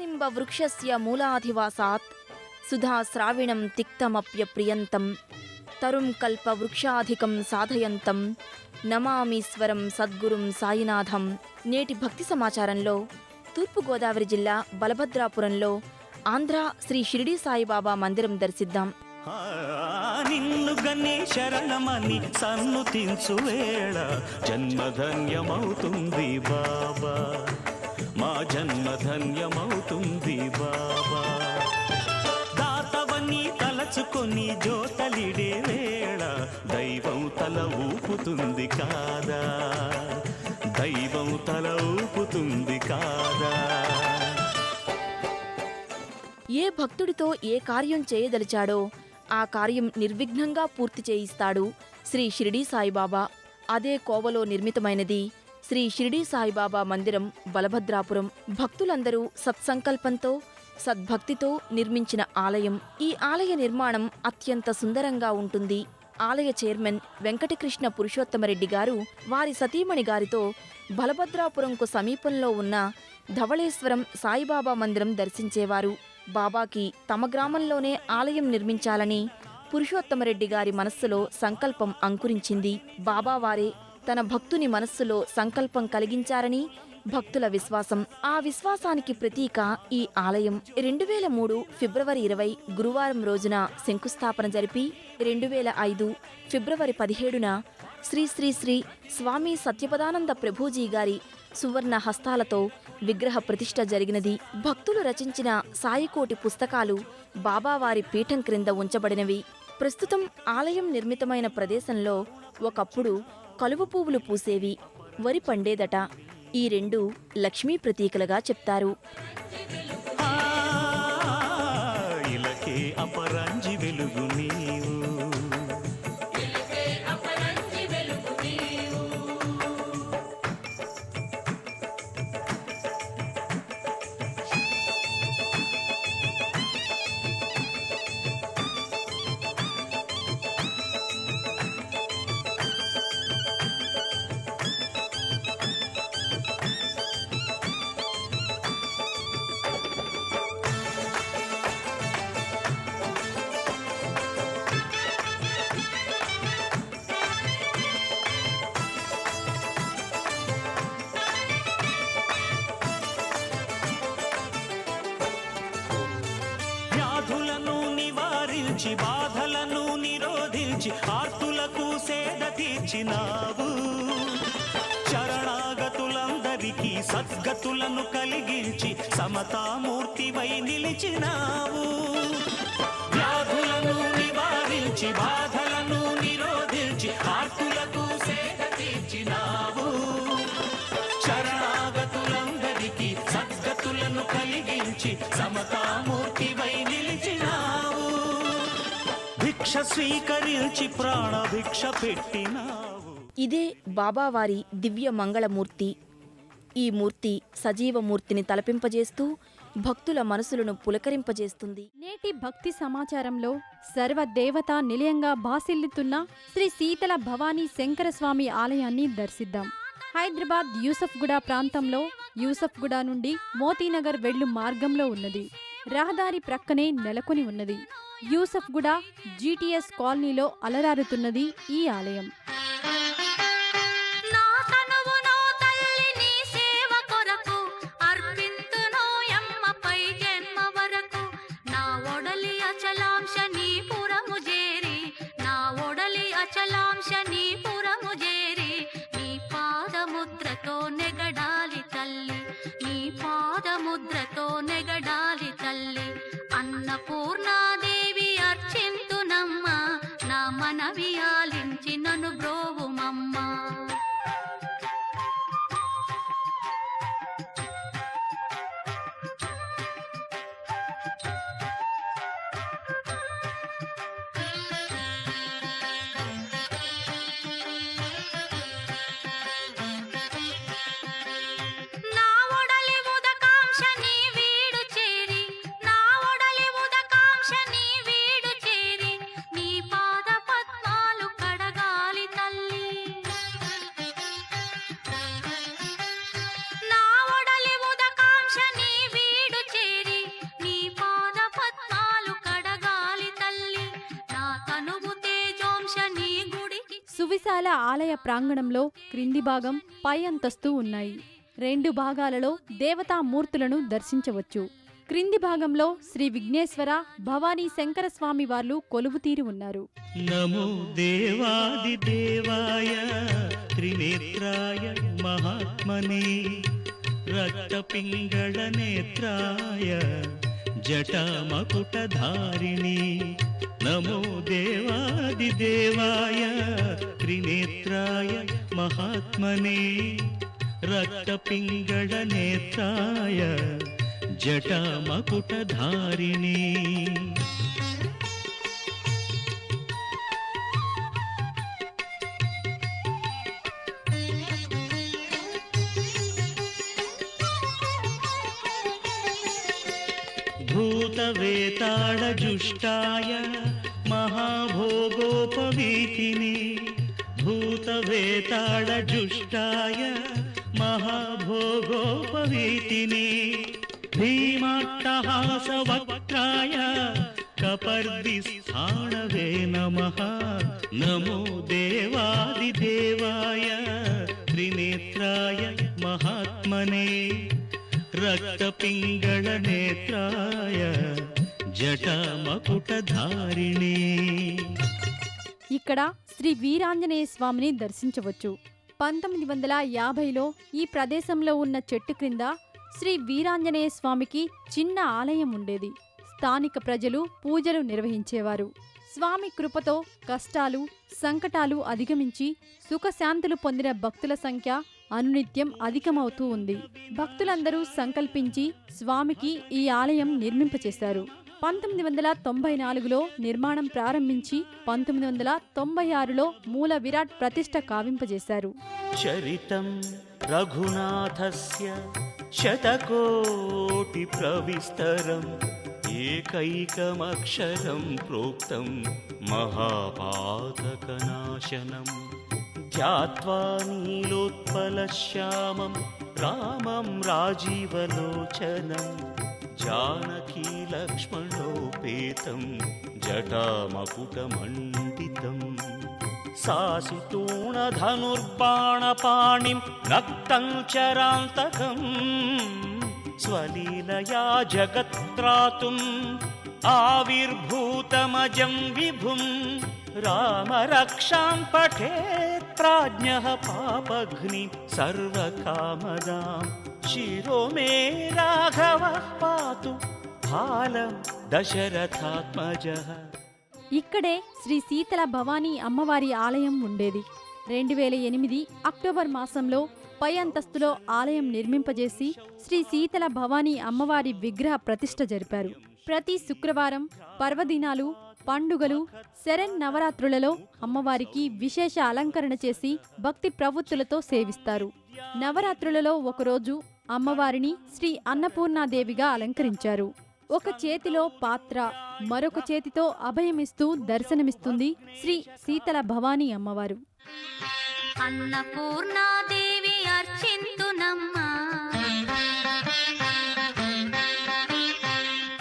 సుధానింబ వృక్షస్య మూలాధివాసాత్ సుధాశ్రావిణం తిక్తమప్యప్రియంతం తరుం కల్ప వృక్షాధికం సాధయంతం నమామీశ్వరం సద్గురుం సాయినాథం. నేటి భక్తి సమాచారంలో తూర్పుగోదావరి జిల్లా బలభద్రాపురంలో ఆంధ్ర శ్రీ షిరిడీ సాయిబాబా మందిరం దర్శిద్దాం. నిన్ను గని శరణమని సన్నుతించు వేళ జన్మధన్యమవుతుంది బాబా, మా జన్మధన్యమవుతుంది బాబా. దాతవని తలచుకొని జోతలిడే వేళ దైవం తల ఊపుతుంది కాదా, దైవం తల ఊపుతుంది కాదా. ఏ భక్తుడితో ఏ కార్యం చేయదలిచాడో ఆ కార్యం నిర్విఘ్నంగా పూర్తి చేయిస్తాడు శ్రీ షిరిడీ సాయిబాబా. అదే కోవలో నిర్మితమైనది శ్రీ షిరిడీ సాయిబాబా మందిరం బలభద్రాపురం. భక్తులందరూ సత్సంకల్పంతో సద్భక్తితో నిర్మించిన ఆలయం. ఈ ఆలయ నిర్మాణం అత్యంత సుందరంగా ఉంటుంది. ఆలయ చైర్మన్ వెంకటకృష్ణ పురుషోత్తమరెడ్డి గారు వారి సతీమణి గారితో బలభద్రాపురంకు సమీపంలో ఉన్న ధవళేశ్వరం సాయిబాబా మందిరం దర్శించేవారు. బాబాకి తమ గ్రామంలోనే ఆలయం నిర్మించాలని పురుషోత్తమరెడ్డి గారి మనస్సులో సంకల్పం అంకురించింది. బాబావారే తన భక్తుని మనస్సులో సంకల్పం కలిగించారని భక్తుల విశ్వాసం. ఆ విశ్వాసానికి ప్రతీక ఈ ఆలయం. 2003 ఫిబ్రవరి 20 గురువారం రోజున శంకుస్థాపన జరిపి 2005 ఫిబ్రవరి 17న శ్రీ శ్రీ శ్రీ స్వామి సత్యపదానంద ప్రభుజీ గారి సువర్ణ హస్తాలతో విగ్రహ ప్రతిష్ఠ జరిగినది. భక్తులు రచించిన సాయికోటి పుస్తకాలు బాబావారి పీఠం క్రింద ఉంచబడినవి. ప్రస్తుతం ఆలయం నిర్మితమైన ప్రదేశంలో ఒకప్పుడు కలువ పువ్వులు పూసేవి, వరి పండేదట. ఈ రెండు లక్ష్మీ ప్రతీకలుగా చెప్తారు. ఇలకే అపరంజి వెలుగు నీవు, బాధలను నిరోధించి ఆర్తులకు సేద తీర్చినావు. శరణాగతులందరికీ సద్గతులను కలిగించి సమతామూర్తివై నిలిచినావు. వ్యాధులను నివారించి బాధలను నిరోధించి ఆర్తులకు సేద తీర్చినావు. శరణాగతులందరికీ సద్గతులను కలిగించి సమతామూర్తివై నిలిచినావు. భిక్ష స్వీకరించి ప్రాణభిక్ష పెట్టినావు. ఇదే బాబావారి దివ్య మంగళమూర్తి. ఈ మూర్తి సజీవమూర్తిని తలపింపజేస్తూ భక్తుల మనసులను పులకరింపజేస్తుంది. నేటి భక్తి సమాచారంలో సర్వదేవతా నిలయంగా బాసిల్లుతున్న శ్రీ శీతల భవానీ శంకరస్వామి ఆలయాన్ని దర్శిద్దాం. హైదరాబాద్ యూసఫ్గూడ ప్రాంతంలో యూసఫ్గూడ నుండి మోతీనగర్ వెళ్ళు మార్గంలో ఉన్నది. రహదారి ప్రక్కనే నెలకొని ఉన్నది. యూసఫ్గూడ జీటీఎస్ కాలనీలో అలరారుతున్నది ఈ ఆలయం. అన్నపూర్ణాదేవి అర్చింతునమ్మ, నా మనవి ఆలించి నన్ను బ్రోవుమమ్మ. నా ఒడలి ఉదకాంక్ష నీ వీడు శ్రీశైల ఆలయ ప్రాంగణంలో క్రింది భాగం పై అంతస్తు ఉన్నాయి. 2 భాగాలలో దేవతామూర్తులను దర్శించవచ్చు. క్రింది భాగంలో శ్రీ విఘ్నేశ్వర భవానీ శంకర స్వామి వార్లు కొలువుతీరి ఉన్నారు. నమో దేవాది దేవాయ త్రినేత్రాయ మహాత్మనే రక్తపింగళ నేత్రాయ జటామకుటధారిణి. నమో దేవాది దేవాయ త్రినేత్రాయ మహాత్మనే రక్తపింగళ నేత్రాయ జటామకుటధారిణి. భూతవేతాళజుష్టాయ మహాభోగోపవీతిని. భూతవేతాళజుష్టాయ మహాభోగోపవీతిని. భీమాట్టహాసవక్త్రాయ కపర్దిస్థాణవే నమః. నమో దేవాదిదేవాయ త్రినేత్రాయ మహాత్మనే రక్తపింగళ నేత్రాయ జటామకుటధారిణి. ఇక్కడ శ్రీ వీరాంజనేయ స్వామిని దర్శించవచ్చు. 1950లో ఈ ప్రదేశంలో ఉన్న చెట్టు క్రింద శ్రీ వీరాంజనేయ స్వామికి చిన్న ఆలయం ఉండేది. స్థానిక ప్రజలు పూజలు నిర్వహించేవారు. స్వామి కృపతో కష్టాలు సంకటాలు అధిగమించి సుఖశాంతులు పొందిన భక్తుల సంఖ్య అనునిత్యం అధికమవుతూ ఉంది. భక్తులందరూ సంకల్పించి స్వామికి ఈ ఆలయం నిర్మింపచేశారు. 1994లో నిర్మాణం ప్రారంభించి 1996లో మూల విరాట్ ప్రతిష్ఠ కావింపజేశారు. చరితం రఘునాథస్య శతకోటి ప్రవిస్తరం ఏకైకమక్షరం ప్రోక్తం మహాపాతకనాశనం. ధ్యాత్వా నీలోత్పలశ్యామం రామం రాజీవలోచనం జానకీ లక్ష్మణోపేతం జటామకుటమండితం. సాసితూణధనుర్బాణపాణిం రక్తం చరాంతకం స్వలీలయా జగత్రాతుం ఆవిర్భూతమజం విభుం. రామరక్షాం పఠేత్ ప్రాజ్ఞః పాపఘ్ని సర్వకామదాం శిరో మే రాఘవః పాతు బాలం దశరథాత్మజః. ఇక్కడే శ్రీ శీతల భవానీ అమ్మవారి ఆలయం ఉండేది. 2008 అక్టోబర్ మాసంలో పై అంతస్తులో ఆలయం నిర్మింపజేసి శ్రీ శీతల భవానీ అమ్మవారి విగ్రహ ప్రతిష్ఠ జరిపారు. ప్రతి శుక్రవారం, పర్వదినాలు, పండుగలు, శరన్నవరాత్రులలో అమ్మవారికి విశేష అలంకరణ చేసి భక్తి ప్రవృత్తులతో సేవిస్తారు. నవరాత్రులలో ఒకరోజు అమ్మవారిని శ్రీ అన్నపూర్ణాదేవిగా అలంకరించారు. ఒక చేతిలో పాత్ర, మరొక చేతితో అభయమిస్తూ దర్శనమిస్తుంది శ్రీ శీతల భవానీ అమ్మవారు. అన్నపూర్ణాదేవి అర్చింతునమ్మా,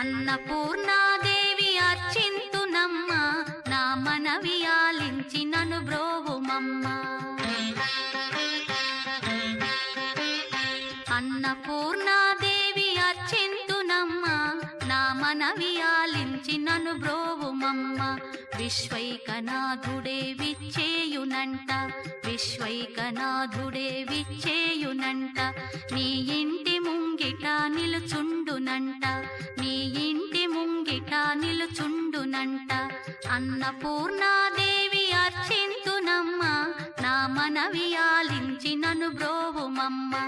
అన్నపూర్ణాదేవి అర్చింతునమ్మా, నా మనవి ఆలించి నన్ను బ్రోవుమమ్మా. అన్నపూర్ణాదేవి అర్చింతునమ్మా, నా మనవి ఆలించి నన్ను బ్రోవుమమ్మా. విశ్వైకనాథుడే విచ్చేయునంట, విశ్వైకనాథుడే విచ్చేయునంట, నీ ఇంటి ముంగిట నిలుచుండునంట, నీ ఇంటి ముంగిట నిలుచుండునంట. అన్నపూర్ణాదేవి అర్చింతునమ్మా, నా మనవి ఆలించి నన్ను బ్రోవుమమ్మా.